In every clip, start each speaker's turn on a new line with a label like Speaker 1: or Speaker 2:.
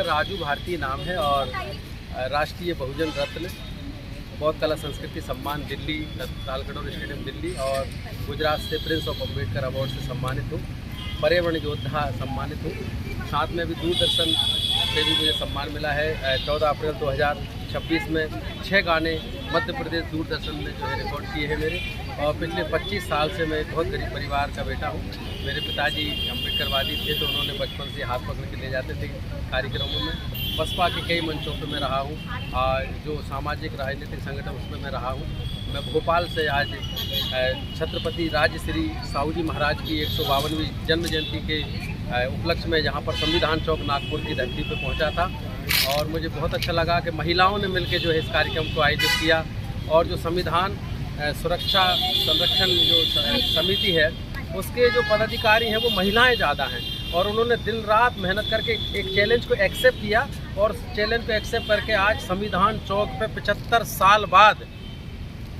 Speaker 1: राजू भारती नाम है और राष्ट्रीय बहुजन रत्न बौद्ध कला संस्कृति सम्मान दिल्ली, तालकटोरा स्टेडियम दिल्ली और गुजरात से प्रिंस ऑफ अम्बेडकर अवार्ड से सम्मानित हूँ। पर्यावरण योद्धा सम्मानित हूँ। साथ में अभी दूरदर्शन से भी मुझे सम्मान मिला है। 14 अप्रैल 2026 में 6 गाने मध्य प्रदेश दूरदर्शन में जो है रिकॉर्ड किए हैं मेरे। और पिछले 25 साल से मैं बहुत गरीब परिवार का बेटा हूँ। मेरे पिताजी अम्बेडकरवादी थे तो उन्होंने बचपन से हाथ पकड़ के ले जाते थे कार्यक्रमों में। बसपा के कई मंचों पर मैं रहा हूँ और जो सामाजिक राजनीतिक संगठन उसमें मैं रहा हूँ। मैं भोपाल से आज छत्रपति राजश्री साहू जी महाराज की 152वीं जन्म जयंती के उपलक्ष्य में जहाँ पर संविधान चौक नागपुर की धरती पर पहुँचा था और मुझे बहुत अच्छा लगा कि महिलाओं ने मिलकर जो है इस कार्यक्रम को आयोजित किया। और जो संविधान सुरक्षा संरक्षण जो समिति है उसके जो पदाधिकारी हैं वो महिलाएं ज़्यादा हैं और उन्होंने दिन रात मेहनत करके एक चैलेंज को एक्सेप्ट किया और चैलेंज को एक्सेप्ट करके आज संविधान चौक पे 75 साल बाद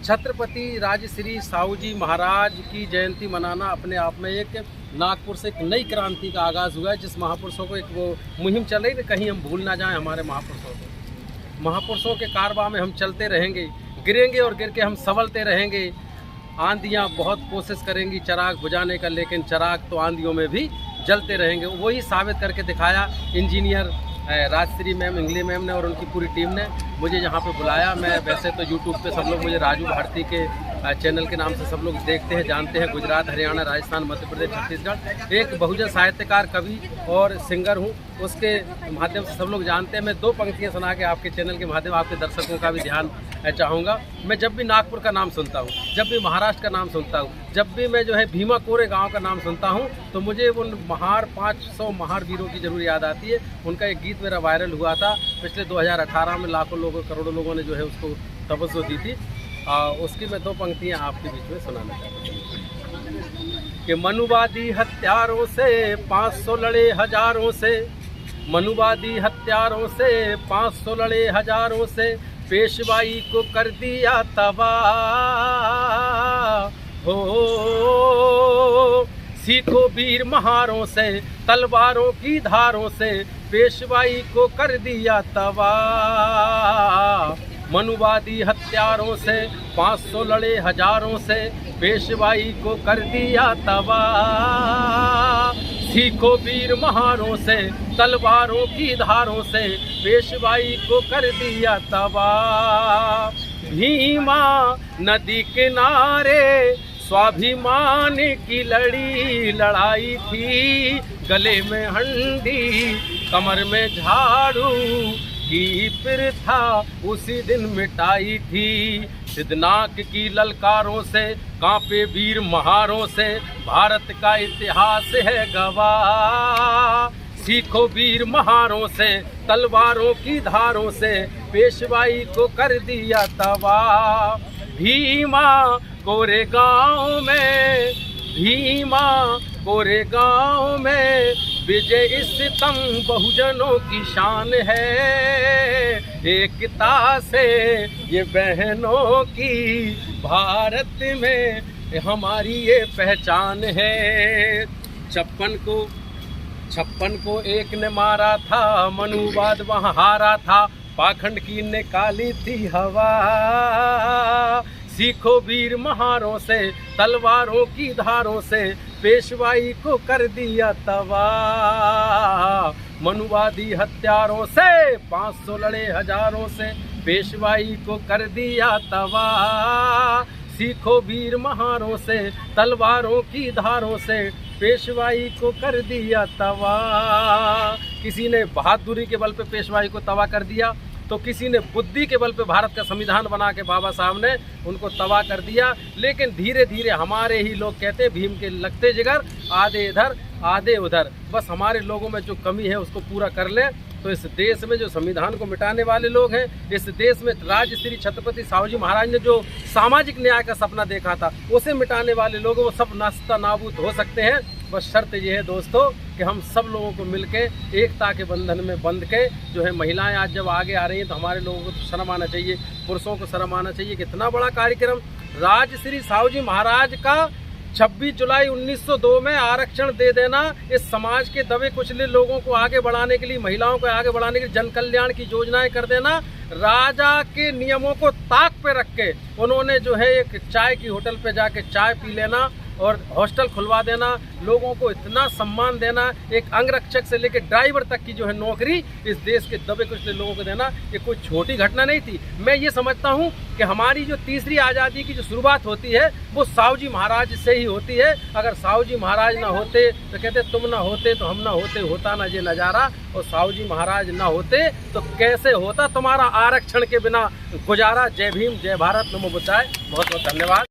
Speaker 1: छत्रपति राजश्री साहू जी महाराज की जयंती मनाना अपने आप में एक नागपुर से एक नई क्रांति का आगाज़ हुआ है। जिस महापुरुषों को एक वो मुहिम चल रही है कहीं हम भूल ना जाएं हमारे महापुरुषों को। महापुरुषों के कारवां में हम चलते रहेंगे, गिरेंगे और गिर के हम संभलते रहेंगे। आंधियाँ बहुत कोशिश करेंगी चिराग बुझाने का, लेकिन चिराग तो आंधियों में भी जलते रहेंगे। वही साबित करके दिखाया engineer Rajshree ma'am, Ingle ma'am ने और उनकी पूरी टीम ने मुझे यहाँ पे बुलाया। मैं वैसे तो यूट्यूब पे सब लोग मुझे राजू भारती के चैनल के नाम से सब लोग देखते हैं, जानते हैं। गुजरात, हरियाणा, राजस्थान, मध्य प्रदेश, छत्तीसगढ़ एक बहुजन साहित्यकार, कवि और सिंगर हूँ, उसके माध्यम से सब लोग जानते हैं। मैं 2 पंक्तियाँ सुना के आपके चैनल के माध्यम आपके दर्शकों का भी ध्यान चाहूँगा। मैं जब भी नागपुर का नाम सुनता हूँ, जब भी महाराष्ट्र का नाम सुनता हूँ, जब भी मैं जो है भीमा कोरे गाँव का नाम सुनता हूँ तो मुझे उन 500 महार वीरों की जरूर याद आती है। उनका एक गीत मेरा वायरल हुआ था पिछले 2018 में, लाखों लोगों करोड़ों लोगों ने जो है उसको तवज्जो दी थी। उसकी मैं 2 पंक्तियाँ आपके बीच में सुनाना चाहता हूँ कि मनुवादी हत्यारों से 500 लड़े हजारों से, मनुवादी हत्यारों से 500 लड़े हजारों से, पेशवाई को कर दिया तबाह हो। सीखो वीर महारों से तलवारों की धारों से, पेशवाई को कर दिया तबाह। मनुवादी हत्यारों से 500 लड़े हजारों से, पेशवाई को कर दिया तबाह। सीखो वीर महारों से तलवारों की धारों से, पेशवाई को कर दिया तबाह। भीमा नदी किनारे स्वाभिमान की लड़ाई थी, गले में हंडी कमर में झाड़ू की प्रथा उसी दिन मिटाई थी। सिद्धनाक की ललकारों से कांपे वीर महारों से, भारत का इतिहास है गवाह। सीखो वीर महारों से तलवारों की धारों से, पेशवाई को कर दिया तबाह। भीमा कोरे गाँव में, भीमा कोरे गाँव में, विजय सितम बहुजनों की शान है। एकता से ये बहनों की भारत में हमारी ये पहचान है। 56 को एक ने मारा था, मनुवाद वहाँ हारा था, पाखंड की निकाली थी हवा। सीखो वीर महारों से तलवारों की धारों से, पेशवाई को कर दिया तबाह। मनुवादी हत्यारों से 500 लड़े हजारों से, पेशवाई को कर दिया तबाह। सीखो वीर महारों से तलवारों की धारों से, पेशवाई को कर दिया तबाह। किसी ने बहादुरी के बल पे पेशवाई को तबाह कर दिया तो किसी ने बुद्धि के बल पे भारत का संविधान बना के बाबा साहब ने उनको तबाह कर दिया। लेकिन धीरे धीरे हमारे ही लोग कहते हैं भीम के लगते जिगर, आधे इधर आधे उधर। बस हमारे लोगों में जो कमी है उसको पूरा कर लें तो इस देश में जो संविधान को मिटाने वाले लोग हैं, इस देश में राजश्री छत्रपति साहू जी महाराज ने जो सामाजिक न्याय का सपना देखा था उसे मिटाने वाले लोग वो सब नास्ता नाबूद हो सकते हैं। बस शर्त ये है दोस्तों कि हम सब लोगों को मिलके एकता के बंधन में बंध के जो है, महिलाएं आज जब आगे आ रही हैं तो हमारे लोगों को तो शर्म आना चाहिए, पुरुषों को शर्म आना चाहिए कि इतना बड़ा कार्यक्रम राजश्री साहू जी महाराज का 26 जुलाई 1902 में आरक्षण दे देना, इस समाज के दबे कुचले लोगों को आगे बढ़ाने के लिए, महिलाओं को आगे बढ़ाने के लिए जन कल्याण की योजनाएं कर देना, राजा के नियमों को ताक पे रख के उन्होंने जो है एक चाय की होटल पे जाके चाय पी लेना और हॉस्टल खुलवा देना, लोगों को इतना सम्मान देना, एक अंगरक्षक से लेकर ड्राइवर तक की जो है नौकरी इस देश के दबे कुचले लोगों को देना, ये कोई छोटी घटना नहीं थी। मैं ये समझता हूँ कि हमारी जो तीसरी आज़ादी की जो शुरुआत होती है वो साहू जी महाराज से ही होती है। अगर साहू जी महाराज ना होते तो कहते तुम ना होते तो हम ना होते, होता ना ये नज़ारा, और साहू जी महाराज ना होते तो कैसे होता तुम्हारा आरक्षण के बिना गुजारा। जय भीम, जय भारत, नमो बुद्धाय। बहुत बहुत धन्यवाद।